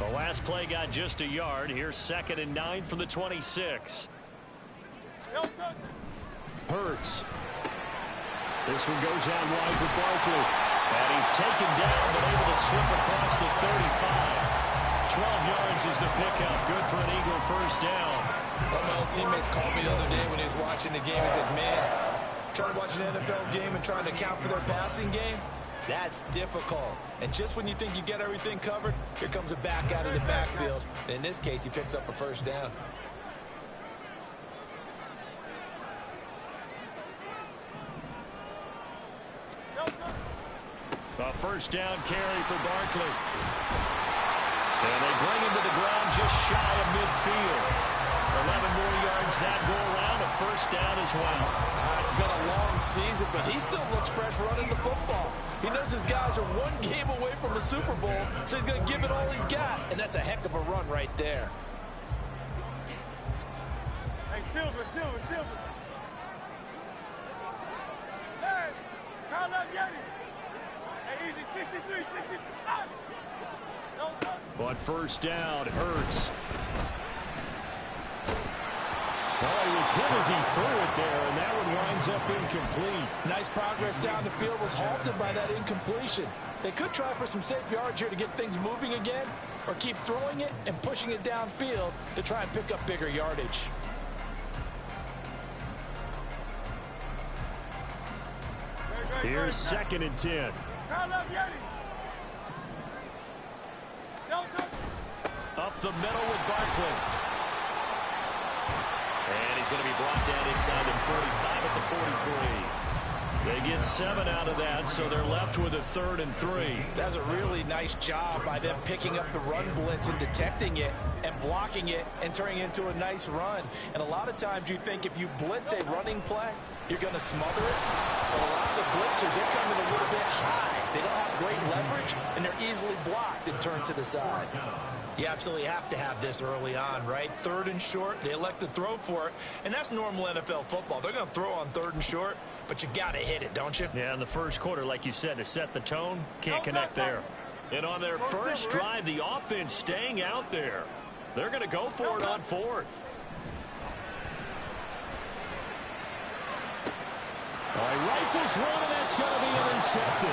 The last play got just a yard. Here's 2nd and 9 from the 26. Hurts. This one goes out wide for Barkley. And he's taken down, but able to slip across the 35. 12 yards is the pickup. Good for an Eagle first down. One of my old teammates called me the other day when he was watching the game. He said, man, trying to watch an NFL game and trying to account for their passing game, that's difficult. And just when you think you get everything covered, here comes a back out of the backfield. And in this case, he picks up a first down. A first down carry for Barkley. And they bring him to the ground just shy of midfield. 11 more yards that go around. A first down as well. It's been a long season, but he still looks fresh running the football. He knows his guys are one game away from the Super Bowl, so he's going to give it all he's got. And that's a heck of a run right there. Hey, Silver. Hey, call up Yeti. Hey, easy, 63, 65. On first down, Hurts. Well, he was hit as he threw it there, and that one winds up incomplete. Nice progress down the field was halted by that incompletion. They could try for some safe yards here to get things moving again, or keep throwing it and pushing it downfield to try and pick up bigger yardage. Here's 2nd and 10. Up the middle with Barkley. And he's going to be brought down inside the 45 at the 43. They get 7 out of that, so they're left with a 3rd and 3. That's a really nice job by them picking up the run blitz and detecting it and blocking it and turning it into a nice run. And a lot of times you think if you blitz a running play, you're going to smother it. But a lot of the blitzers, they come in a little bit high. They don't have great leverage, and they're easily blocked and turned to the side. You absolutely have to have this early on, right? 3rd and short, they elect to throw for it, and that's normal NFL football. They're going to throw on 3rd and short, but you've got to hit it, don't you? Yeah, in the first quarter, like you said, to set the tone, can't connect there. And on their first drive, the offense staying out there. They're going to go for it on 4th. All right, rifles one, and that's going to be intercepted.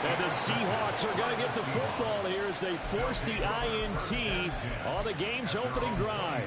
And the Seahawks are going to get the football here as they force the INT on the game's opening drive.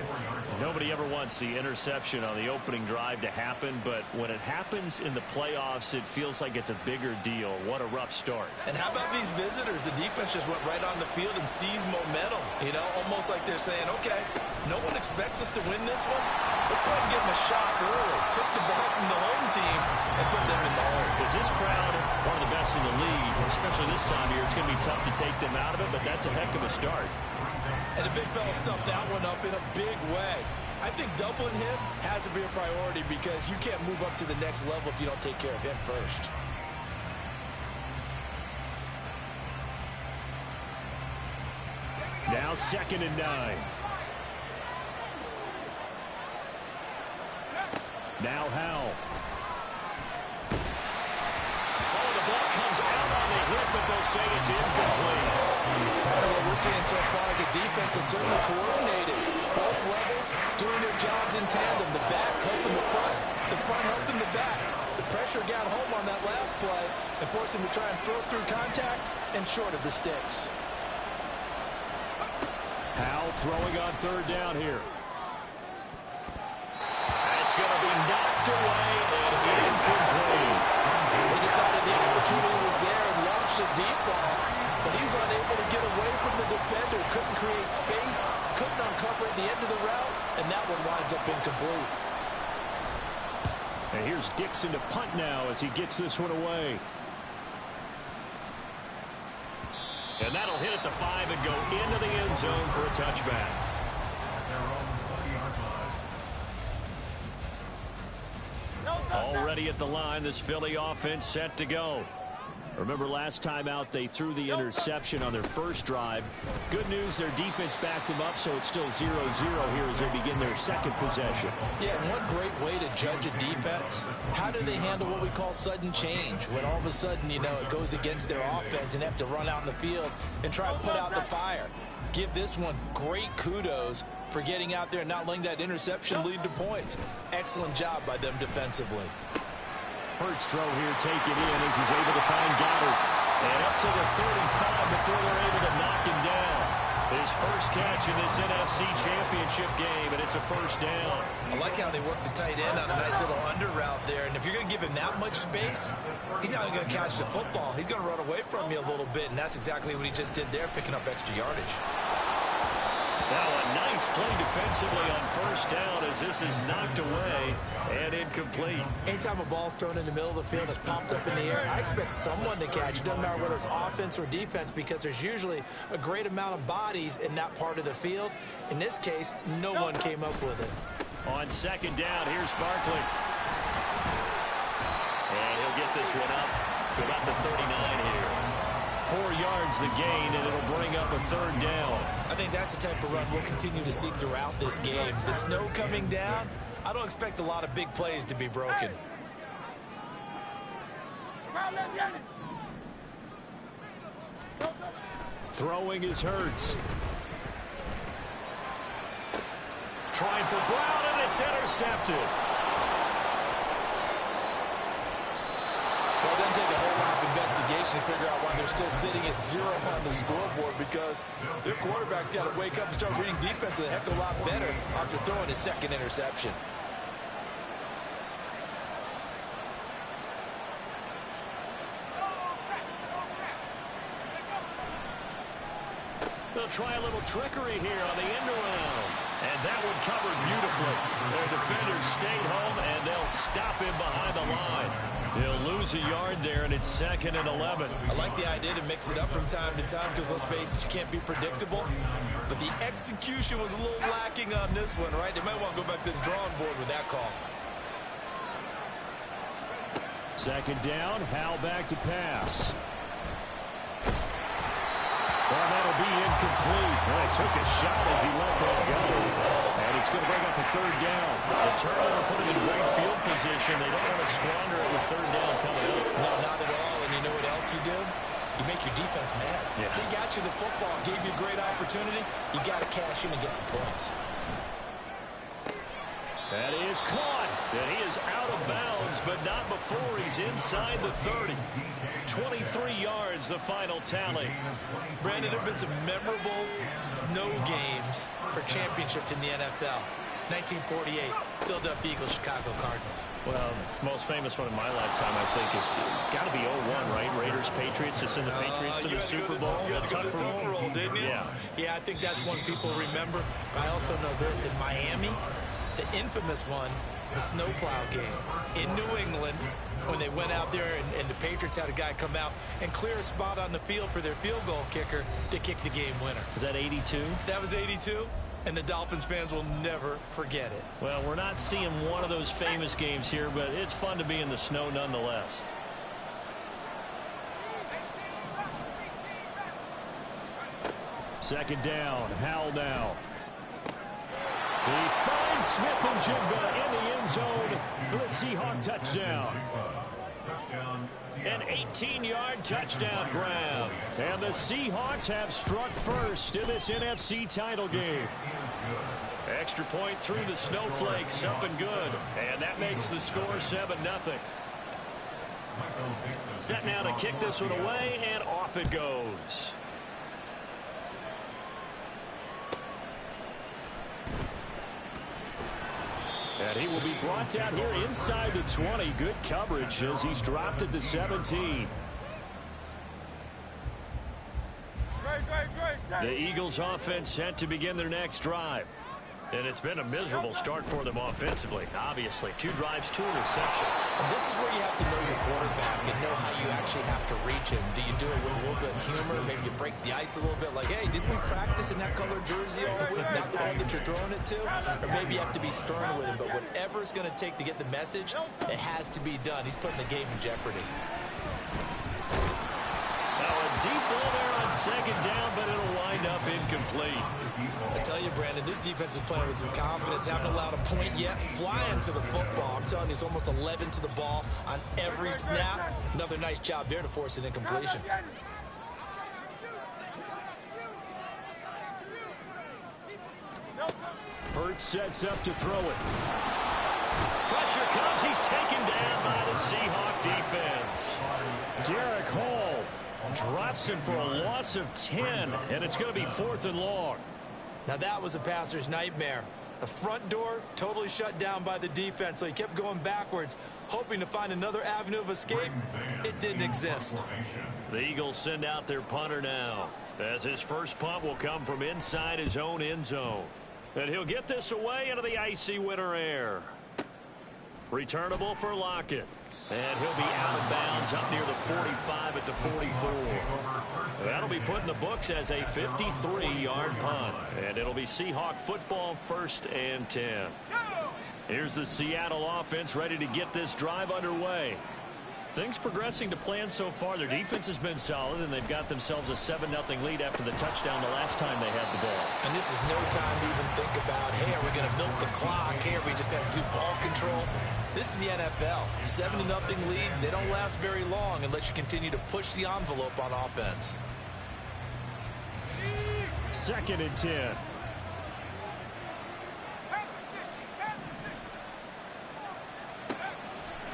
Nobody ever wants the interception on the opening drive to happen, but when it happens in the playoffs, it feels like it's a bigger deal. What a rough start. And how about these visitors? The defense just went right on the field and seized momentum. You know, almost like they're saying, okay, no one expects us to win this one. Let's go ahead and give them a shock early. Took the ball from the home team and put them in the hole. Is this crowd one of the best in the league? Especially this time of year, it's going to be tough to take them out of it, but that's a heck of a start. And the big fella stuffed that one up in a big way. I think doubling him has to be a priority because you can't move up to the next level if you don't take care of him first. Now 2nd and 9. Now Howell. Oh, the ball comes out on the hit, but they'll say it's incomplete. Part of what we're seeing so far is the defense is certainly coordinated. Both levels doing their jobs in tandem. The back helping the front helping the back. The pressure got home on that last play and forced him to try and throw through contact and short of the sticks. Howell throwing on 3rd down here. It's going to be knocked away and incomplete. They decided the opportunity was there and launched a deep ball, but he was unable to get away from the defender. Couldn't create space, couldn't uncover at the end of the route, and that one winds up incomplete. And here's Dixon to punt now as he gets this one away. And that'll hit at the 5 and go into the end zone for a touchback. Already at the line, this Philly offense set to go. Remember last time out they threw the interception on their first drive. Good news, their defense backed them up, so it's still 0-0 here as they begin their second possession. Yeah, and one great way to judge a defense, how do they handle what we call sudden change? When all of a sudden, you know, it goes against their offense and they have to run out in the field and try and put out the fire. Give this one great kudos for getting out there and not letting that interception lead to points. Excellent job by them defensively. Hurts throw here taken in as he's able to find Goddard. And up to the 35 before they're able to knock him down. His first catch in this NFC Championship game, and it's a first down. I like how they work the tight end on a nice little under route there. And if you're going to give him that much space, he's not going to catch the football. He's going to run away from you a little bit, and that's exactly what he just did there, picking up extra yardage. Now a nice play defensively on first down as this is knocked away and incomplete. Anytime a ball's thrown in the middle of the field and it's popped up in the air, I expect someone to catch. It doesn't matter whether it's offense or defense because there's usually a great amount of bodies in that part of the field. In this case, no one came up with it. On second down, here's Barkley. And he'll get this one up to about the 39 here. 4 yards the gain, and it'll bring up a third down. I think that's the type of run we'll continue to see throughout this game. The snow coming down, I don't expect a lot of big plays to be broken. Throwing is Hurts. Trying for Brown, and it's intercepted. Well, it doesn't take a whole lot of investigation to figure out why they're still sitting at 0 on the scoreboard because their quarterback's got to wake up and start reading defense a heck of a lot better after throwing his second interception. They'll try a little trickery here on the end around. And that one covered beautifully. Their defenders stayed home, and they'll stop him behind the line. He'll lose a yard there, and it's 2nd and 11. I like the idea to mix it up from time to time because, let's face it, you can't be predictable. But the execution was a little lacking on this one, right? They might want to go back to the drawing board with that call. Second down, Howell back to pass. Well, that'll be incomplete. Well, he took a shot as he let that go. And it's going to bring up a third down. The turnover put him in great field position. They don't want to squander it with third down coming up. No, not at all. And you know what else you do? You make your defense mad. Yeah. They got you the football, gave you a great opportunity. You got to cash in and get some points. That is caught. And he is out of bounds, but not before he's inside the 30. 23 yards, the final tally. Brandon, there have been some memorable snow games for championships in the NFL. 1948, Philadelphia Eagles, Chicago Cardinals. Well, the most famous one in my lifetime, I think, is got to be 01, right? Raiders, Patriots, to send the Patriots to the Super Bowl. You had to go to the Tuck roll, didn't you? Yeah, I think that's one people remember. But I also know this. In Miami, the infamous one, the snowplow game. In New England, when they went out there and the Patriots had a guy come out and clear a spot on the field for their field goal kicker to kick the game winner. Is that 82? That was 82. And the Dolphins fans will never forget it. Well, we're not seeing one of those famous games here, but it's fun to be in the snow nonetheless. Second down, Howell now. He finds Smith-Njigba in the end zone for the Seahawk touchdown. An 18-yard touchdown grab. And the Seahawks have struck first in this NFC title game. Extra point through the snowflakes, up and good. And that makes the score 7-0. Set now to kick this one away, and off it goes. And he will be brought down here inside the 20. Good coverage as he's dropped at the 17. The Eagles offense set to begin their next drive. And it's been a miserable start for them offensively. Obviously, 2 drives, 2 interceptions. And this is where you have to know your quarterback and know how you actually have to reach him. Do you do it with a little bit of humor? Maybe you break the ice a little bit like, hey, didn't we practice in that color jersey all week? Not the one that you're throwing it to? Or maybe you have to be stern with him. But whatever it's going to take to get the message, it has to be done. He's putting the game in jeopardy. Now a deep ball there on second down, but it'll wind up incomplete. I tell you, Brandon, this defense is playing with some confidence. Haven't allowed a point yet. Flying to the football. I'm telling you, it's almost 11 to the ball on every snap. Another nice job there to force an incompletion. Hurts sets up to throw it. Pressure comes. He's taken down by the Seahawk defense. Derek Hall drops him for a loss of 10, and it's going to be 4th and long. Now that was a passer's nightmare. The front door totally shut down by the defense, so he kept going backwards, hoping to find another avenue of escape. It didn't exist. The Eagles send out their punter now, as his first punt will come from inside his own end zone. And he'll get this away into the icy winter air. Returnable for Lockett. And he'll be out of bounds up near the 45 at the 44. That'll be put in the books as a 53-yard punt. And it'll be Seahawk football, 1st and 10. Here's the Seattle offense ready to get this drive underway. Things progressing to plan so far. Their defense has been solid, and they've got themselves a 7-0 lead after the touchdown the last time they had the ball. And this is no time to even think about, hey, are we going to milk the clock? Hey, are we just going to do ball control? This is the NFL. 7-0 leads, they don't last very long unless you continue to push the envelope on offense. 2nd and 10.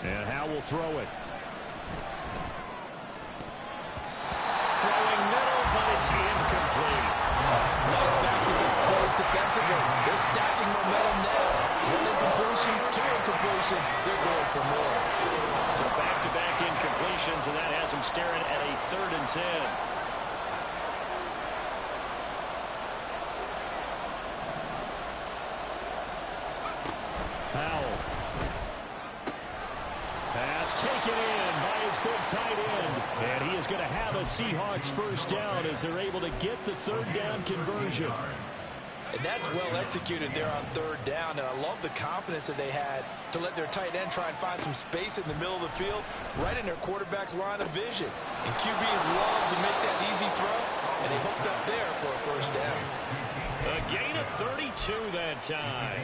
And Howe will throw it. Throwing middle, but it's incomplete. Nice back-to-back plays defensively. They're stacking momentum now. 1 incompletion, 2 incompletion. They're going for more. So back-to-back incompletions, and that has them staring at a 3rd and 10. Powell. Pass taken in by his big tight end. And he is going to have a Seahawks first down as they're able to get the 3rd down conversion. And that's well executed there on 3rd down. And I love the confidence that they had to let their tight end try and find some space in the middle of the field, right in their quarterback's line of vision. And QBs love to make that easy throw, and they hooked up there for a first down. A gain of 32 that time.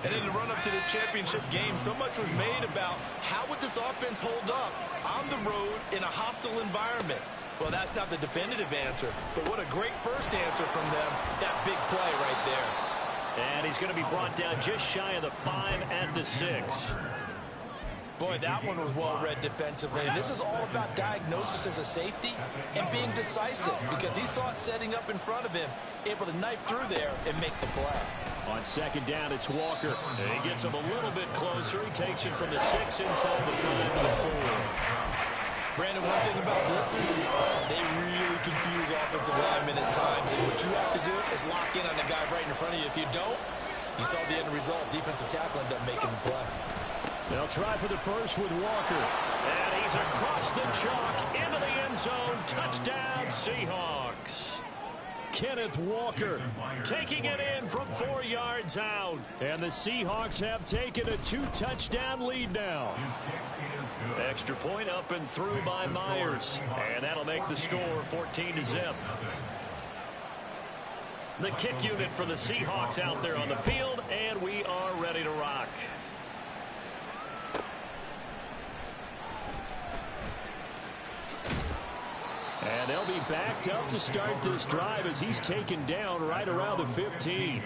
And in the run-up to this championship game, so much was made about how would this offense hold up on the road in a hostile environment. Well, that's not the definitive answer, but what a great first answer from them. That big play right there. And he's going to be brought down just shy of the 5 at the 6. Boy, that one was well read defensively. And this is all about diagnosis as a safety and being decisive, because he saw it setting up in front of him, able to knife through there and make the play. On 2nd down, it's Walker. And he gets him a little bit closer. He takes it from the 6 inside the 5 to the 4. Brandon, one thing about blitzes, they really confuse offensive linemen at times. And what you have to do is lock in on the guy right in front of you. If you don't, you saw the end result. Defensive tackle ended up making the play. They'll try for the first with Walker. And he's across the chalk into the end zone. Touchdown, Seahawks. Kenneth Walker taking it in from 4 yards out. And the Seahawks have taken a 2-touchdown lead now. Extra point up and through by Myers. And that'll make the score 14-0. The kick unit for the Seahawks out there on the field, and we are ready to rock. And they'll be backed up to start this drive as he's taken down right around the 15.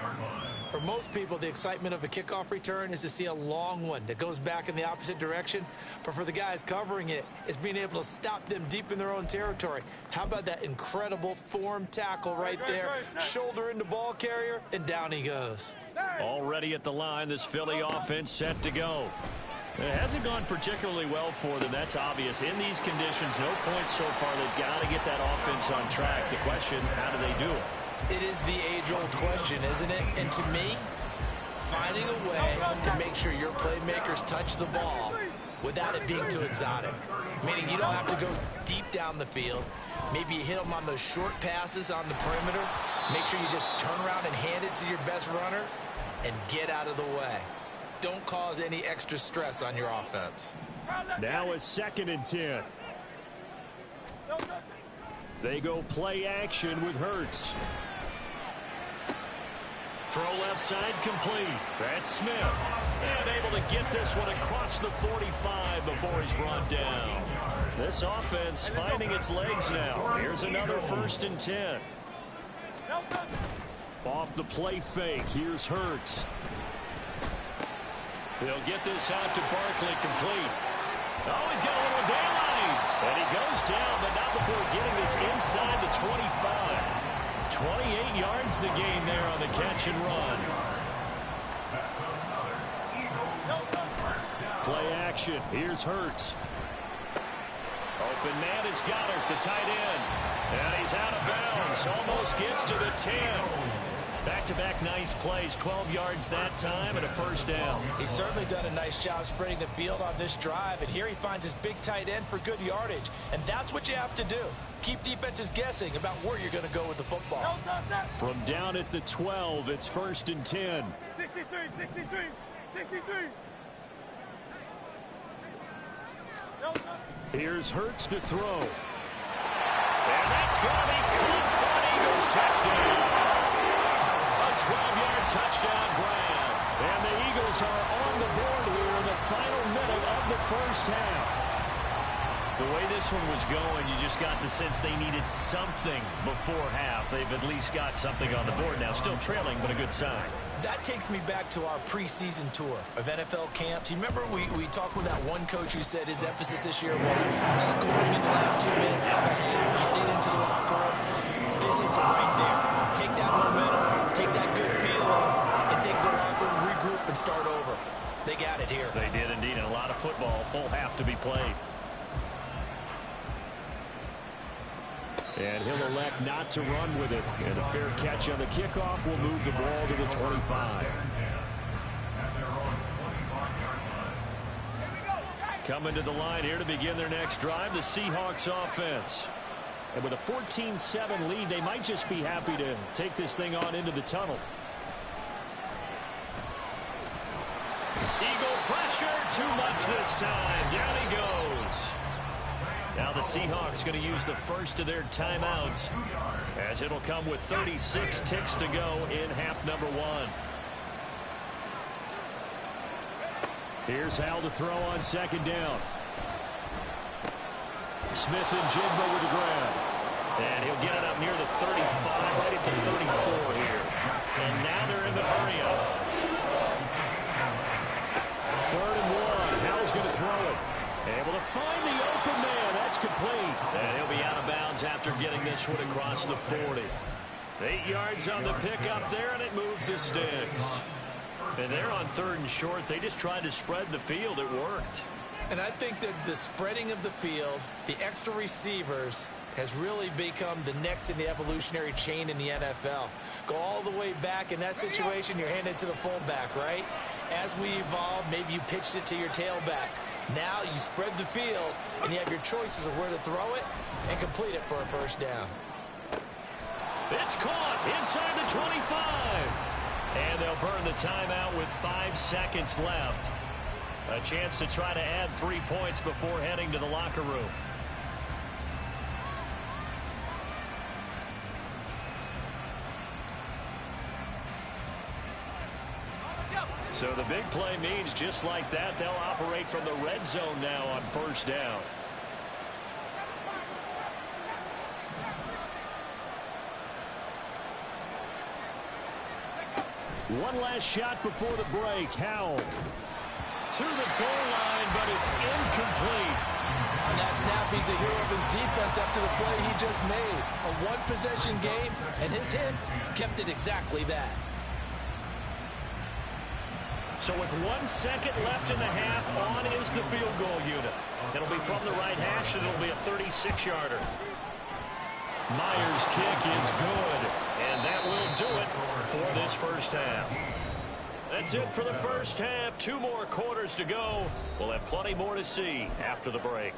For most people, the excitement of a kickoff return is to see a long one that goes back in the opposite direction. But for the guys covering it, it's being able to stop them deep in their own territory. How about that incredible form tackle right there? Shoulder into ball carrier, and down he goes. Already at the line, this Philly offense set to go. It hasn't gone particularly well for them, that's obvious. In these conditions, no points so far. They've got to get that offense on track. The question, how do they do it? It is the age-old question, isn't it? And to me, finding a way to make sure your playmakers touch the ball without it being too exotic. Meaning you don't have to go deep down the field. Maybe you hit them on those short passes on the perimeter. Make sure you just turn around and hand it to your best runner and get out of the way. Don't cause any extra stress on your offense. Now a 2nd and 10. They go play action with Hurts. Throw left side complete. That's Smith. And able to get this one across the 45 before he's brought down. This offense finding its legs now. Here's another 1st and 10. Off the play fake, here's Hurts. They'll get this out to Barkley, complete. Oh, he's got a little daylight. And he goes down, but not before getting this inside the 25. 28 yards the gain there on the catch and run. Play action. Here's Hurts. Open man is Goddard, the tight end. And he's out of bounds. Almost gets to the 10. Back-to-back nice plays. 12 yards that time and a first down. He's certainly done a nice job spreading the field on this drive. And here he finds his big tight end for good yardage. And that's what you have to do. Keep defenses guessing about where you're going to go with the football. From down at the 12, it's 1st and 10. 63, 63, 63. Here's Hurts to throw. And that's going to be caught for an Eagles touchdown. A 12-yard touchdown grab. And the Eagles are on the board here in the final minute of the first half. The way this one was going, you just got the sense they needed something before half. They've at least got something on the board now. Still trailing, but a good sign. That takes me back to our preseason tour of NFL camps. You remember we talked with that one coach who said his emphasis this year was scoring in the last 2 minutes of a half, heading into the locker room. This hits it right there. Take that momentum, take that good feeling, and take the locker room, regroup, and start over. They got it here. They did indeed, and a lot of football, full half to be played. And he'll elect not to run with it. And a fair catch on the kickoff will move the ball to the 25. Coming to the line here to begin their next drive, the Seahawks offense. And with a 14-7 lead, they might just be happy to take this thing on into the tunnel. Eagle pressure, too much this time. Down he goes. Now the Seahawks going to use the first of their timeouts, as it'll come with 36 ticks to go in half number 1. Here's Hal to throw on 2nd down. Smith and Jigba with the grab. And he'll get it up near the 35, right at the 34 here. And now they're in the hurry-up. 3rd and 1. Hal's going to throw it. Able to find the open man. That's complete. And he'll be out of bounds after getting this one across the 40. 8 yards on the pickup there, and it moves the sticks. And they're on 3rd and short. They just tried to spread the field. It worked. And I think that the spreading of the field, the extra receivers, has really become the next in the evolutionary chain in the NFL. Go all the way back in that situation, you're handed to the fullback, right? As we evolve, maybe you pitched it to your tailback. Now you spread the field, and you have your choices of where to throw it and complete it for a first down. It's caught inside the 25. And they'll burn the timeout with 5 seconds left. A chance to try to add 3 points before heading to the locker room. So the big play means just like that, they'll operate from the red zone now on 1st down. One last shot before the break. Howell to the goal line, but it's incomplete. On that snap, he's a hero of his defense after the play he just made. A one-possession game, and his hit kept it exactly that. So with 1 second left in the half, on is the field goal unit. It'll be from the right hash, and it'll be a 36-yarder. Myers' kick is good, and that will do it for this first half. That's it for the first half. 2 more quarters to go. We'll have plenty more to see after the break.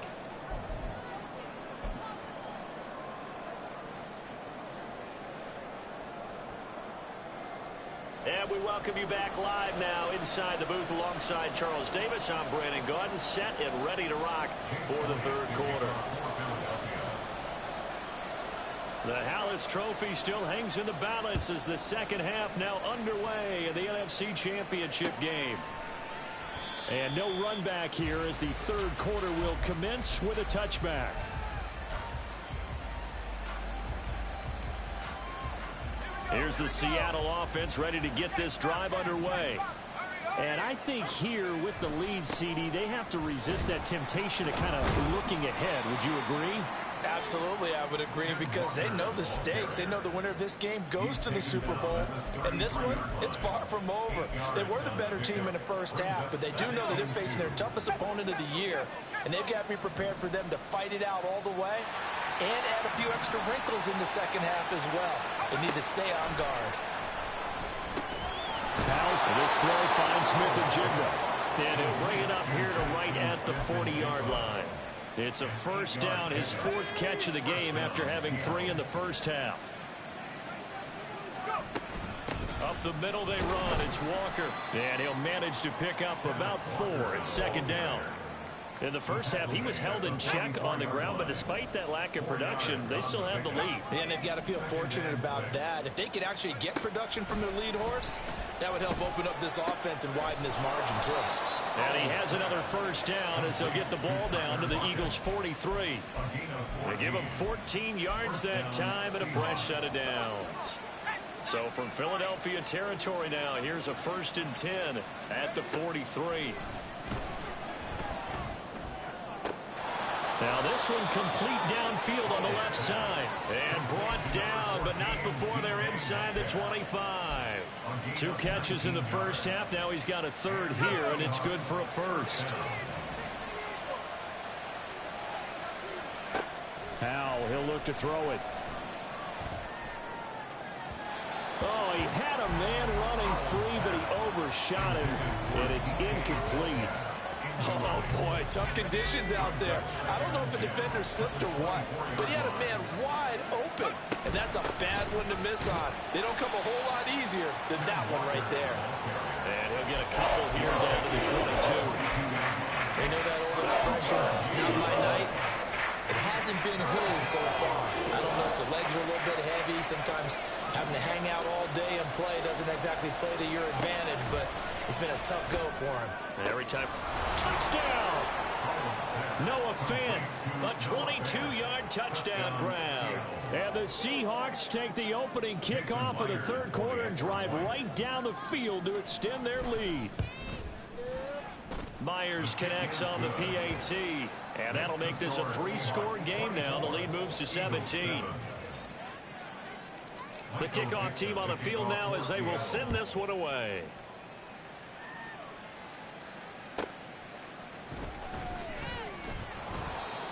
And we welcome you back live now inside the booth alongside Charles Davis. I'm Brandon Gaudin, set and ready to rock for the 3rd quarter. The Hallis Trophy still hangs in the balance as the second half now underway in the NFC Championship game. And no run back here as the 3rd quarter will commence with a touchback. Here's the Seattle offense ready to get this drive underway. And I think here with the lead, CD, they have to resist that temptation of kind of looking ahead. Would you agree? Absolutely, I would agree, because they know the stakes. They know the winner of this game goes to the Super Bowl. And this one, it's far from over. They were the better team in the first half, but they do know that they're facing their toughest opponent of the year. And they've got to be prepared for them to fight it out all the way and add a few extra wrinkles in the second half as well. They need to stay on guard. This throw finds Smith-Njigba. And he'll bring it up here to right at the 40-yard line. It's a first down, his fourth catch of the game after having 3 in the first half. Up the middle they run. It's Walker. And he'll manage to pick up about 4. It's second down. In the first half, he was held in check on the ground, but despite that lack of production, they still have the lead. And they've got to feel fortunate about that. If they could actually get production from their lead horse, that would help open up this offense and widen this margin, too. And he has another first down as they'll get the ball down to the Eagles' 43. They give him 14 yards that time and a fresh set of downs. So from Philadelphia territory now, here's a 1st and 10 at the 43. Now this one complete downfield on the left side. And brought down, but not before they're inside the 25. 2 catches in the first half. Now he's got a 3rd here, and it's good for a 1st. Howell, he'll look to throw it. Oh, he had a man running free, but he overshot him, and it's incomplete. Oh, boy, tough conditions out there. I don't know if the defender slipped or what, but he had a man wide open, and that's a bad one to miss on. They don't come a whole lot easier than that one right there. And he'll get a couple here down to the 22. They know that old expression, it's not my night. It hasn't been his so far. I don't know if the legs are a little bit heavy. Sometimes having to hang out all day and play doesn't exactly play to your advantage, but it's been a tough go for him. And every time, touchdown! Noah Fant, a 22-yard touchdown grab. And the Seahawks take the opening kickoff of the 3rd quarter and drive right down the field to extend their lead. Myers connects on the PAT, and that'll make this a 3-score game now. The lead moves to 17. The kickoff team on the field now as they will send this one away.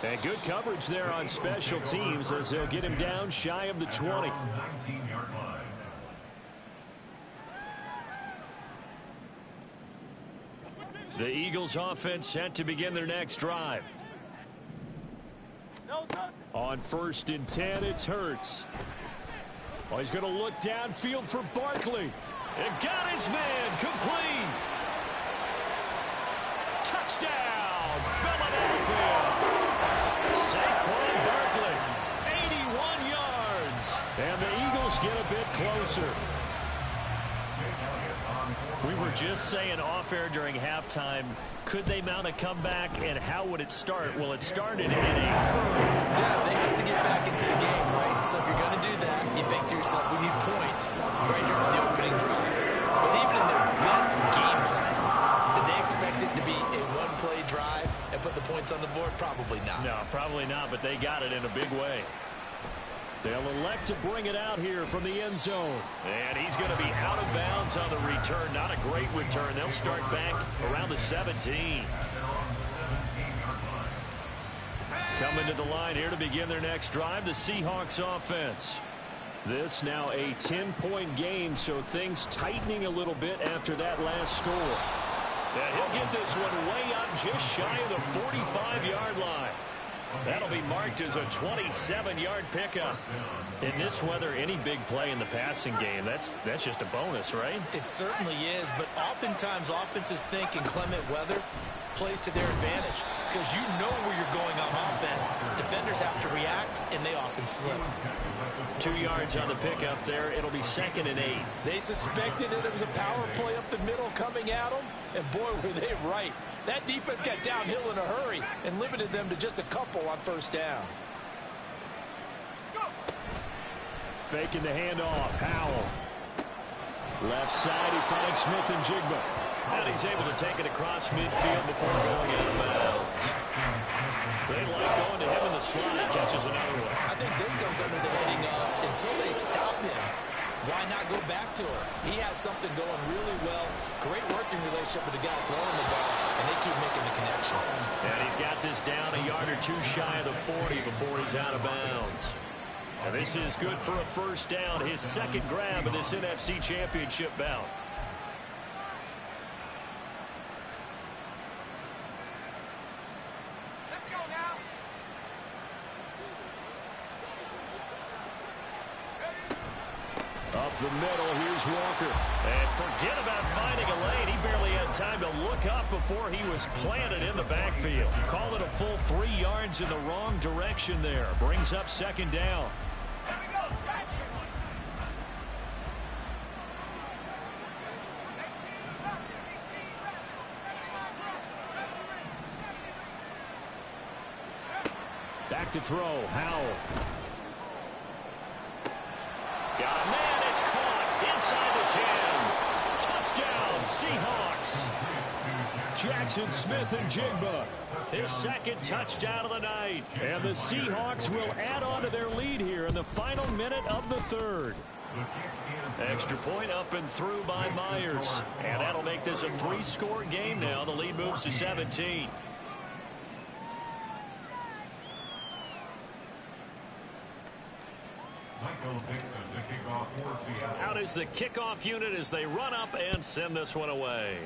And good coverage there on special teams as they'll get him down shy of the 20. The Eagles offense set to begin their next drive. On 1st and 10, it's Hurts. Oh, he's going to look downfield for Barkley. And got his man complete. Touchdown, Philadelphia. Saquon Barkley, 81 yards. And the Eagles get a bit closer. We were just saying off-air during halftime, could they mount a comeback, and how would it start? Well, it started in a hurry. Yeah, they have to get back into the game, right? So if you're going to do that, you think to yourself, we need points right here on the opening drive. But even in their best game plan, did they expect it to be a one-play drive and put the points on the board? Probably not. No, probably not, but they got it in a big way. They'll elect to bring it out here from the end zone. And he's going to be out of bounds on the return. Not a great return. They'll start back around the 17. Coming to the line here to begin their next drive, the Seahawks offense. This now a 10-point game, so things tightening a little bit after that last score. And he'll get this one way up just shy of the 45-yard line. That'll be marked as a 27-yard pickup. In this weather, any big play in the passing game, that's just a bonus, right? It certainly is, but oftentimes offenses think in clement weather plays to their advantage because you know where you're going on offense. Defenders have to react, and they often slip. 2 yards on the pickup there. It'll be 2nd and 8. They suspected that it was a power play up the middle coming at them, and boy, were they right. That defense got downhill in a hurry and limited them to just a couple on 1st down. faking the handoff. Howell. Left side, he finds Smith and Jigba. And he's able to take it across midfield before going out of bounds. They like going to him in the slot. He catches another one. I think this comes under the heading of, until they stop him, why not go back to her? He has something going really well. Great working relationship with the guy throwing the ball, and they keep making the connection. And he's got this down a yard or two shy of the 40 before he's out of bounds. And this is good for a first down, his second grab of this NFC Championship bout. Let's go now. Up the middle, here's Walker. And forget about finding a lane. He barely had time to look up before he was planted in the backfield. Call it a full 3 yards in the wrong direction there. Brings up second down. Here we go. Set. Back to throw, Howell. Got a man, it's caught inside the 10. Touchdown, Seahawks. Jackson Smith and Jigba, his second touchdown of the night. And the Seahawks will add on to their lead here in the final minute of the third. Extra point up and through by Myers. And that'll make this a 3-score game now. The lead moves to 17. Out is the kickoff unit as they run up and send this one away.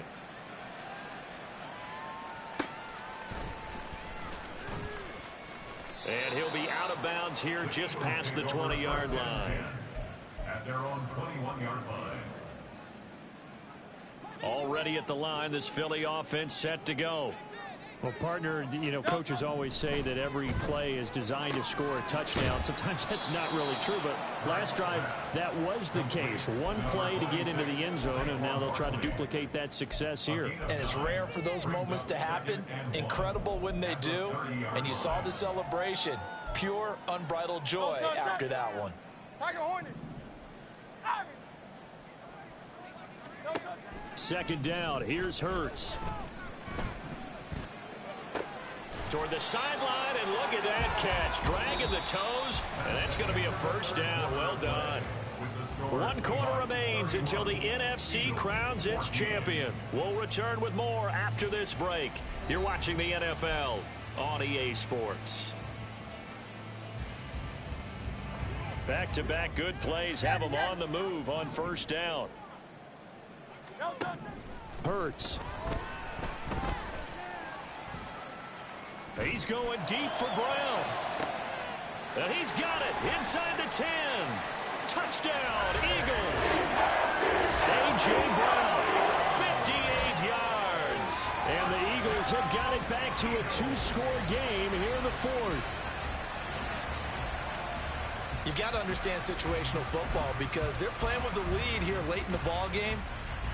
And he'll be out of bounds here just past the 20-yard line. At their own 21-yard line. Already at the line, this Philly offense set to go. Well, partner, you know, coaches always say that every play is designed to score a touchdown. Sometimes that's not really true, but last drive, that was the case. One play to get into the end zone, and now they'll try to duplicate that success here. And it's rare for those moments to happen. Incredible when they do. And you saw the celebration. Pure, unbridled joy after that one. Tiger Hornet. Second down, here's Hurts. Toward the sideline, and look at that catch. Dragging the toes, and that's going to be a first down. Well done. 1 quarter remains until the NFC crowns its champion. We'll return with more after this break. You're watching the NFL on EA Sports. Back-to-back good plays have them on the move on first down. Hurts. He's going deep for Brown. And he's got it inside the 10. Touchdown, Eagles. A.J. Brown, 58 yards. And the Eagles have got it back to a 2-score game here in the fourth. You've got to understand situational football because they're playing with the lead here late in the ball game.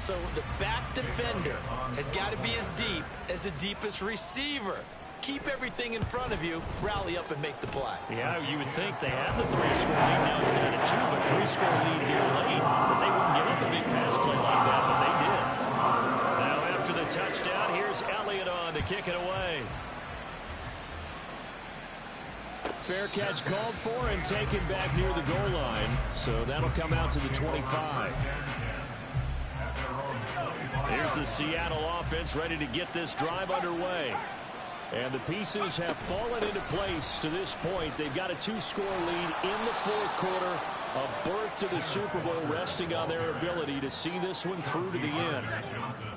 So the back defender has got to be as deep as the deepest receiver. Keep everything in front of you, rally up and make the play. Yeah, you would think they had the 3-score lead. Now it's down to 2, but 3-score lead here late. But they wouldn't give up a big pass play like that, but they did. Now after the touchdown, here's Elliott on to kick it away. Fair catch called for and taken back near the goal line. So that'll come out to the 25. Here's the Seattle offense ready to get this drive underway. And the pieces have fallen into place to this point. They've got a 2-score lead in the fourth quarter. A berth to the Super Bowl resting on their ability to see this one through to the end.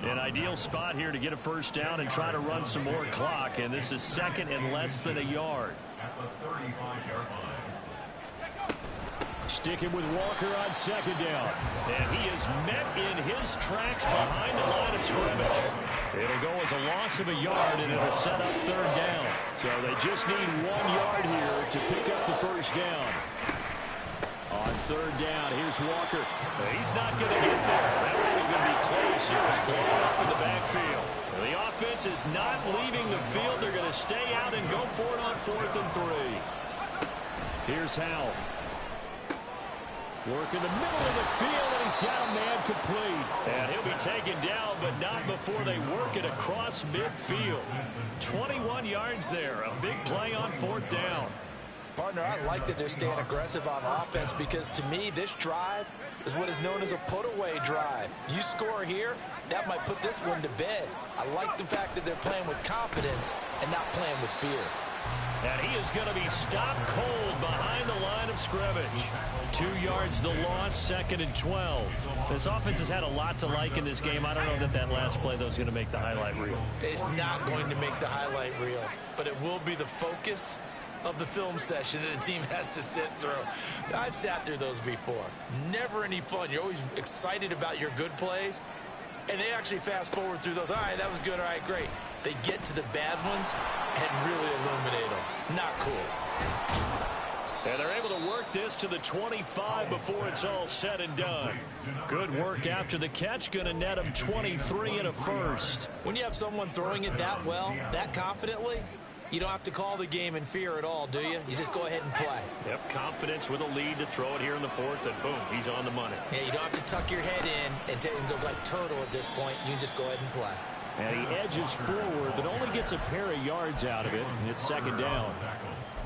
An ideal spot here to get a first down and try to run some more clock. And this is second and less than a yard. Sticking with Walker on second down. And he is met in his tracks behind the line of scrimmage. It'll go as a loss of a yard, and it'll set up third down. So they just need 1 yard here to pick up the first down. On third down, here's Walker. He's not going to get there. That wasn't going to be close. It was blown up in the backfield. The offense is not leaving the field. They're going to stay out and go for it on 4th and 3. Here's Howell. Work in the middle of the field, and he's got a man complete. And he'll be taken down, but not before they work it across midfield. 21 yards there. A big play on 4th down. Partner, I like that they're staying aggressive on offense because to me, this drive is what is known as a put-away drive. You score here, that might put this one to bed. I like the fact that they're playing with confidence and not playing with fear. And he is going to be stopped cold behind the line of scrimmage. 2 yards the loss, 2nd and 12. This offense has had a lot to like in this game. I don't know that that last play, though, is going to make the highlight reel. It's not going to make the highlight reel, but it will be the focus of the film session that the team has to sit through. I've sat through those before. Never any fun. You're always excited about your good plays, and they actually fast forward through those. All right, that was good. All right, great. They get to the bad ones and really illuminate them. Not cool. And they're able to work this to the 25 before it's all said and done. Good work after the catch. Going to net him 23 and a first. When you have someone throwing it that well, that confidently, you don't have to call the game in fear at all, do you? You just go ahead and play. Yep, confidence with a lead to throw it here in the 4th, and boom, he's on the money. Yeah, you don't have to tuck your head in and go like turtle at this point. You can just go ahead and play. And he edges forward, but only gets a pair of yards out of it, and it's 2nd down.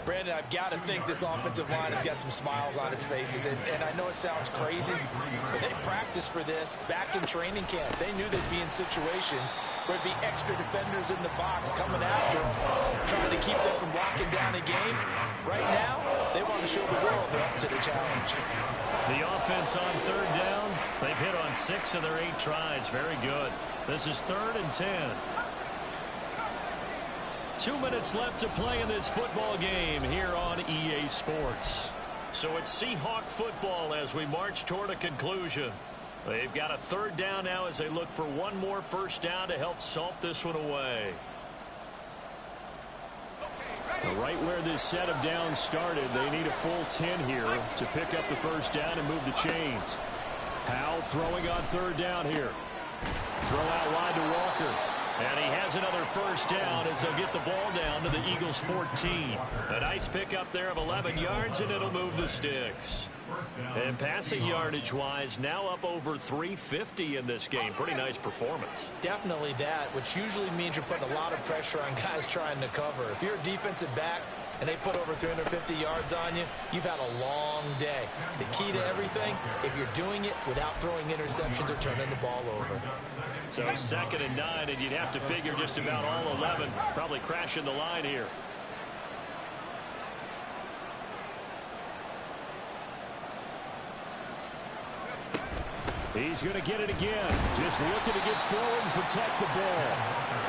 Brandon, I've got to think this offensive line has got some smiles on its faces. And I know it sounds crazy, but they practiced for this back in training camp. They knew they'd be in situations where there'd be extra defenders in the box coming after them, trying to keep them from locking down a game. Right now, they want to show the world they're up to the challenge. The offense on 3rd down, they've hit on 6 of their 8 tries. Very good. This is 3rd and 10. 2 minutes left to play in this football game here on EA Sports. So it's Seahawk football as we march toward a conclusion. They've got a 3rd down now as they look for one more first down to help salt this one away. Right where this set of downs started, they need a full 10 here to pick up the first down and move the chains. Howell throwing on 3rd down here. Throw out wide to Walker. And he has another first down as they'll get the ball down to the Eagles' 14. A nice pickup there of 11 yards, and it'll move the sticks. And passing yardage-wise, now up over 350 in this game. Pretty nice performance. Definitely that, which usually means you're putting a lot of pressure on guys trying to cover. If you're a defensive back and they put over 350 yards on you, you've had a long day. The key to everything, if you're doing it without throwing interceptions or turning the ball over. So 2nd and 9, and you'd have to figure just about all 11 probably crashing the line here. He's going to get it again. Just looking to get forward and protect the ball.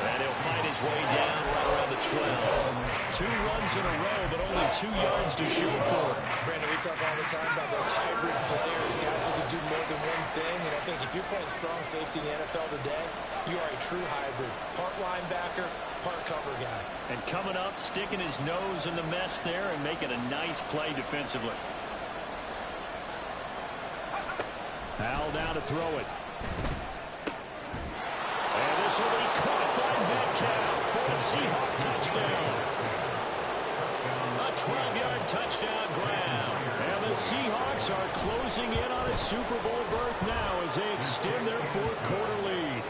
And he'll find his way down right around the 12. 2 runs in a row, but only 2 yards to show for it. Brandon, we talk all the time about those hybrid players, guys who can do more than one thing. And I think if you're playing strong safety in the NFL today, you are a true hybrid. Part linebacker, part cover guy. And coming up, sticking his nose in the mess there and making a nice play defensively. Howell down to throw it. And this will be caught by Metcalf for a Seahawk touchdown. A 12-yard touchdown grab. And the Seahawks are closing in on a Super Bowl berth now as they extend their 4th quarter lead.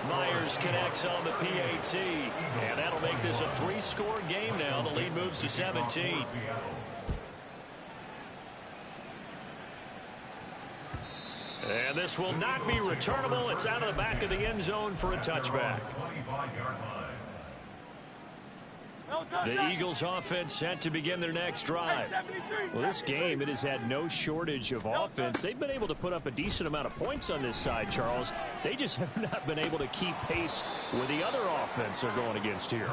Myers connects on the PAT. And that'll make this a 3-score game now. The lead moves to 17. And this will not be returnable. It's out of the back of the end zone for a touchback. The Eagles offense set to begin their next drive. Well, this game, it has had no shortage of offense. They've been able to put up a decent amount of points on this side, Charles. They just have not been able to keep pace with the other offense they're going against here.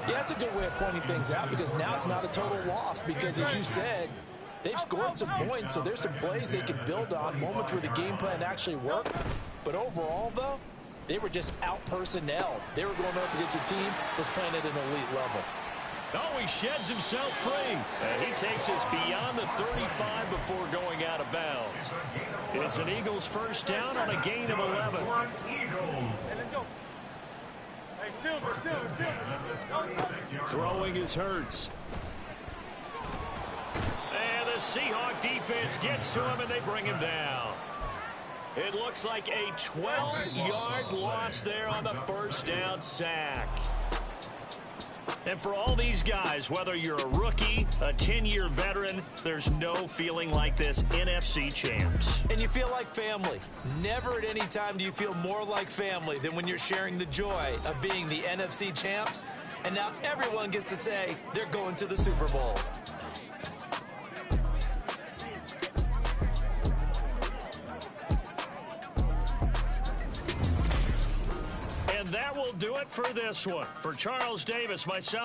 Yeah, that's a good way of pointing things out because now it's not a total loss because, as you said, they've scored some points, so there's some plays they can build on, moments where the game plan actually worked. But overall, though, they were just out-personnel. They were going up against a team that's playing at an elite level. Oh, he sheds himself free. And he takes us beyond the 35 before going out of bounds. It's an Eagles first down on a gain of 11. Throwing is Hurts. And The Seahawk defense gets to him, and they bring him down. It looks like a 12-yard loss there on the first down sack. And for all these guys, whether you're a rookie, a 10-year veteran, there's no feeling like this NFC champs. And you feel like family. Never at any time do you feel more like family than when you're sharing the joy of being the NFC champs. And now everyone gets to say they're going to the Super Bowl. And that will do it for this one. For Charles Davis, myself,